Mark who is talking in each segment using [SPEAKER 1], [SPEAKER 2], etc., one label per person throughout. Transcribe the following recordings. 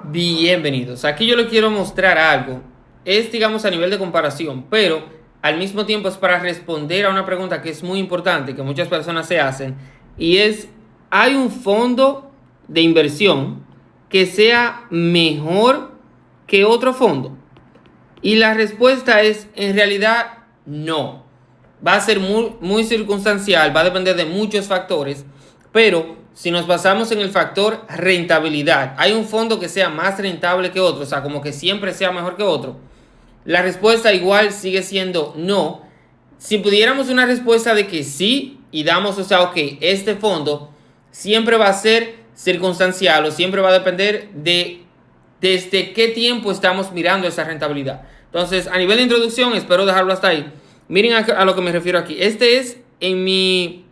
[SPEAKER 1] Bienvenidos. Aquí yo les quiero mostrar algo. Es, digamos, a nivel de comparación, pero al mismo tiempo es para responder a una pregunta que es muy importante, que muchas personas se hacen, y es, ¿hay un fondo de inversión que sea mejor que otro fondo? Y la respuesta es, en realidad, no. Va a ser muy circunstancial, va a depender de muchos factores, pero si nos basamos en el factor rentabilidad, ¿hay un fondo que sea más rentable que otro? O sea, como que siempre sea mejor que otro. La respuesta igual sigue siendo no. Si pudiéramos una respuesta de que sí y damos, o sea, ok, este fondo siempre va a ser circunstancial o siempre va a depender de desde qué tiempo estamos mirando esa rentabilidad. Entonces, a nivel de introducción, espero dejarlo hasta ahí. Miren a lo que me refiero aquí. Este es en mi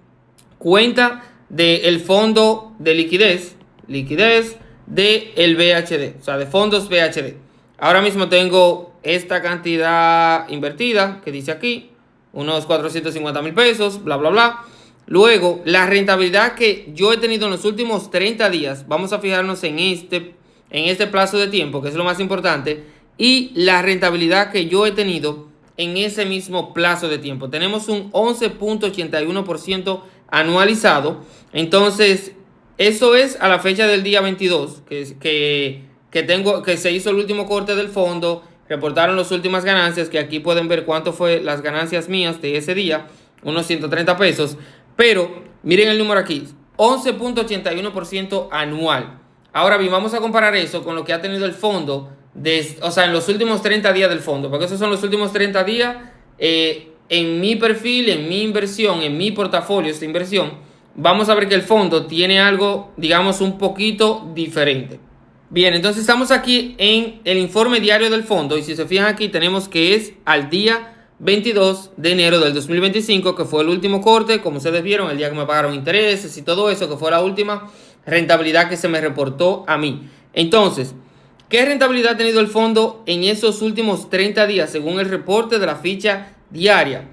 [SPEAKER 1] cuenta del fondo de liquidez del BHD, o sea, de fondos BHD. Ahora mismo tengo esta cantidad invertida que dice aquí, unos 450 mil pesos, bla, bla, bla. Luego, la rentabilidad que yo he tenido en los últimos 30 días, vamos a fijarnos en este plazo de tiempo, que es lo más importante, y la rentabilidad que yo he tenido en ese mismo plazo de tiempo. Tenemos un 11.81% anualizado. Entonces, eso es a la fecha del día 22, que se hizo el último corte del fondo, reportaron las últimas ganancias, que aquí pueden ver cuánto fue las ganancias mías de ese día, unos 130 pesos. Pero miren el número aquí, 11.81% anual. Ahora bien, vamos a comparar eso con lo que ha tenido el fondo, o sea, en los últimos 30 días del fondo, porque esos son los últimos 30 días en mi perfil, en mi inversión, en mi portafolio de inversión. Vamos a ver que el fondo tiene algo, digamos, un poquito diferente. Bien, entonces estamos aquí en el informe diario del fondo y si se fijan aquí tenemos que es al día 22 de enero del 2025, que fue el último corte, como ustedes vieron, el día que me pagaron intereses y todo eso, que fue la última rentabilidad que se me reportó a mí. Entonces, ¿qué rentabilidad ha tenido el fondo en esos últimos 30 días según el reporte de la ficha diaria?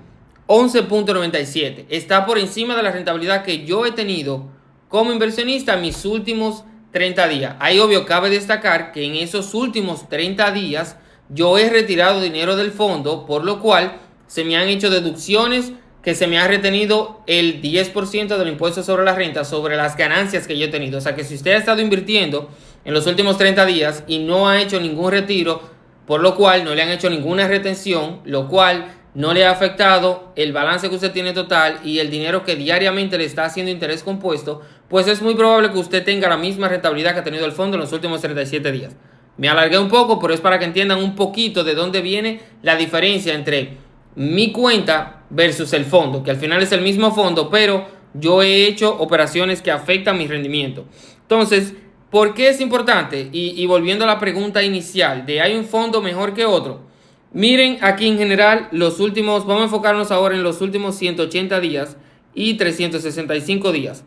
[SPEAKER 1] 11.97. Está por encima de la rentabilidad que yo he tenido como inversionista en mis últimos 30 días. Ahí obvio cabe destacar que en esos últimos 30 días yo he retirado dinero del fondo, por lo cual se me han hecho deducciones que se me ha retenido el 10% del impuesto sobre la renta sobre las ganancias que yo he tenido. O sea que si usted ha estado invirtiendo en los últimos 30 días y no ha hecho ningún retiro, por lo cual no le han hecho ninguna retención, lo cual no le ha afectado el balance que usted tiene total y el dinero que diariamente le está haciendo interés compuesto, pues es muy probable que usted tenga la misma rentabilidad que ha tenido el fondo en los últimos 37 días. Me alargué un poco, pero es para que entiendan un poquito de dónde viene la diferencia entre mi cuenta versus el fondo, que al final es el mismo fondo, pero yo he hecho operaciones que afectan mi rendimiento. Entonces, ¿por qué es importante? Y volviendo a la pregunta inicial de ¿hay un fondo mejor que otro? Miren aquí en general los últimos, vamos a enfocarnos ahora en los últimos 180 días y 365 días.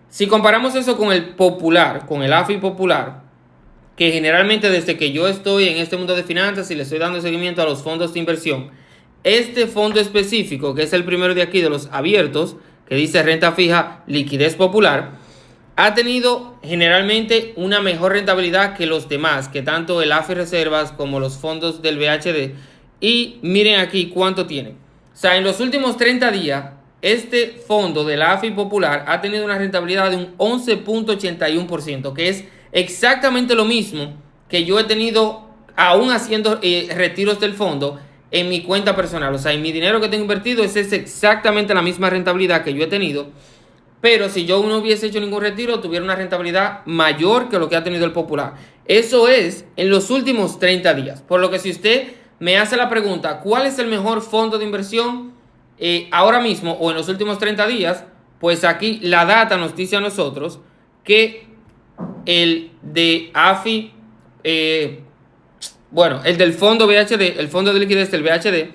[SPEAKER 1] Si comparamos eso con el popular, con el AFI popular, que generalmente desde que yo estoy en este mundo de finanzas y le estoy dando seguimiento a los fondos de inversión, este fondo específico, que es el primero de aquí de los abiertos, que dice renta fija, liquidez popular, ha tenido generalmente una mejor rentabilidad que los demás, que tanto el AFI Reservas como los fondos del BHD. Y miren aquí cuánto tiene. O sea, en los últimos 30 días, este fondo del AFI Popular ha tenido una rentabilidad de un 11.81%, que es exactamente lo mismo que yo he tenido aún haciendo retiros del fondo en mi cuenta personal. O sea, en mi dinero que tengo invertido es exactamente la misma rentabilidad que yo he tenido. Pero si yo no hubiese hecho ningún retiro, tuviera una rentabilidad mayor que lo que ha tenido el popular. Eso es en los últimos 30 días. Por lo que si usted me hace la pregunta, ¿cuál es el mejor fondo de inversión ahora mismo o en los últimos 30 días? Pues aquí la data nos dice a nosotros que el de AFI, el del fondo BHD, el fondo de liquidez del BHD,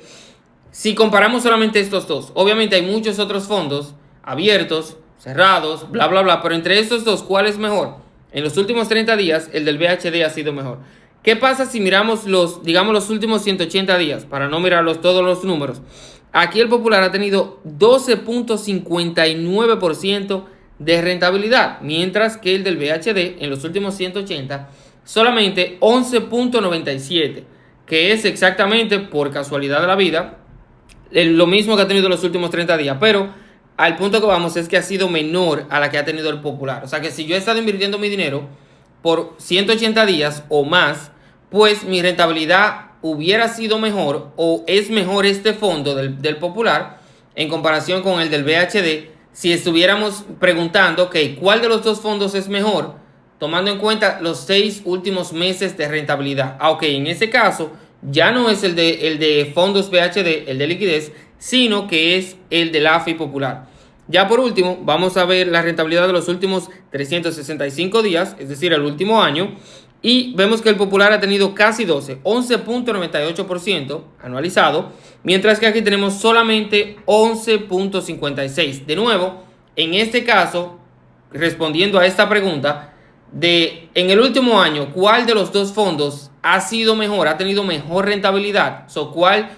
[SPEAKER 1] si comparamos solamente estos dos, obviamente hay muchos otros fondos abiertos, cerrados, bla, bla, bla, pero entre estos dos, ¿cuál es mejor? En los últimos 30 días, el del BHD ha sido mejor. ¿Qué pasa si miramos los últimos 180 días? Para no mirar todos los números. Aquí el popular ha tenido 12.59% de rentabilidad, mientras que el del BHD en los últimos 180 solamente 11.97, que es exactamente, por casualidad de la vida, lo mismo que ha tenido los últimos 30 días, pero al punto que vamos es que ha sido menor a la que ha tenido el Popular. O sea que si yo he estado invirtiendo mi dinero por 180 días o más, pues mi rentabilidad hubiera sido mejor o es mejor este fondo del Popular en comparación con el del BHD si estuviéramos preguntando, ok, ¿cuál de los dos fondos es mejor? Tomando en cuenta los 6 últimos meses de rentabilidad. Ok, en ese caso ya no es el de fondos BHD, el de liquidez, sino que es el del AFI Popular. Ya por último, vamos a ver la rentabilidad de los últimos 365 días, es decir, el último año, y vemos que el Popular ha tenido casi 12, 11.98% anualizado, mientras que aquí tenemos solamente 11.56%. De nuevo, en este caso, respondiendo a esta pregunta, en el último año, ¿cuál de los dos fondos ha sido mejor, ha tenido mejor rentabilidad? ¿Cuál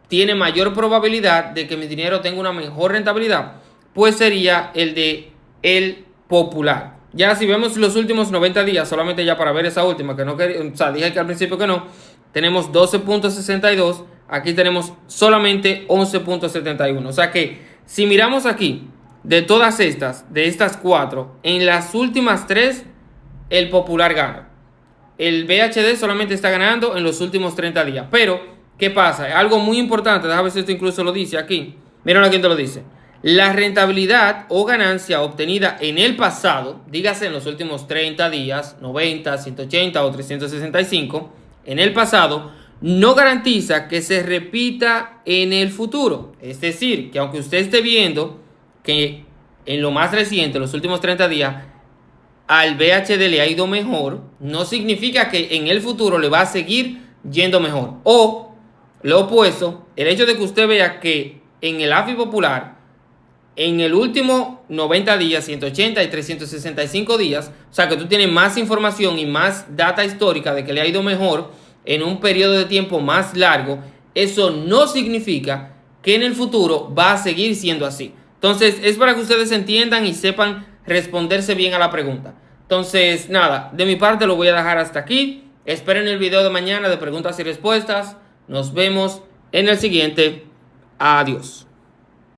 [SPEAKER 1] tiene mayor probabilidad de que mi dinero tenga una mejor rentabilidad? Pues sería el de el Popular. Ya si vemos los últimos 90 días, solamente ya para ver esa última, que no quería, o sea, dije que al principio que no, tenemos 12.62, aquí tenemos solamente 11.71. O sea que si miramos aquí, de todas estas, de estas 4, en las últimas 3, el Popular gana. El BHD solamente está ganando en los últimos 30 días. Pero, ¿qué pasa? Algo muy importante, déjame ver si esto incluso lo dice aquí. Miren aquí te lo dice. La rentabilidad o ganancia obtenida en el pasado, dígase en los últimos 30 días, 90, 180 o 365, en el pasado, no garantiza que se repita en el futuro. Es decir, que aunque usted esté viendo que en lo más reciente, los últimos 30 días, al BHD le ha ido mejor, no significa que en el futuro le va a seguir yendo mejor. O lo opuesto, el hecho de que usted vea que en el AFI Popular, en el último 90 días, 180 y 365 días, o sea que tú tienes más información y más data histórica de que le ha ido mejor en un periodo de tiempo más largo, eso no significa que en el futuro va a seguir siendo así. Entonces, es para que ustedes entiendan y sepan responderse bien a la pregunta. Entonces, nada, de mi parte lo voy a dejar hasta aquí. Esperen el video de mañana de preguntas y respuestas. Nos vemos en el siguiente. Adiós.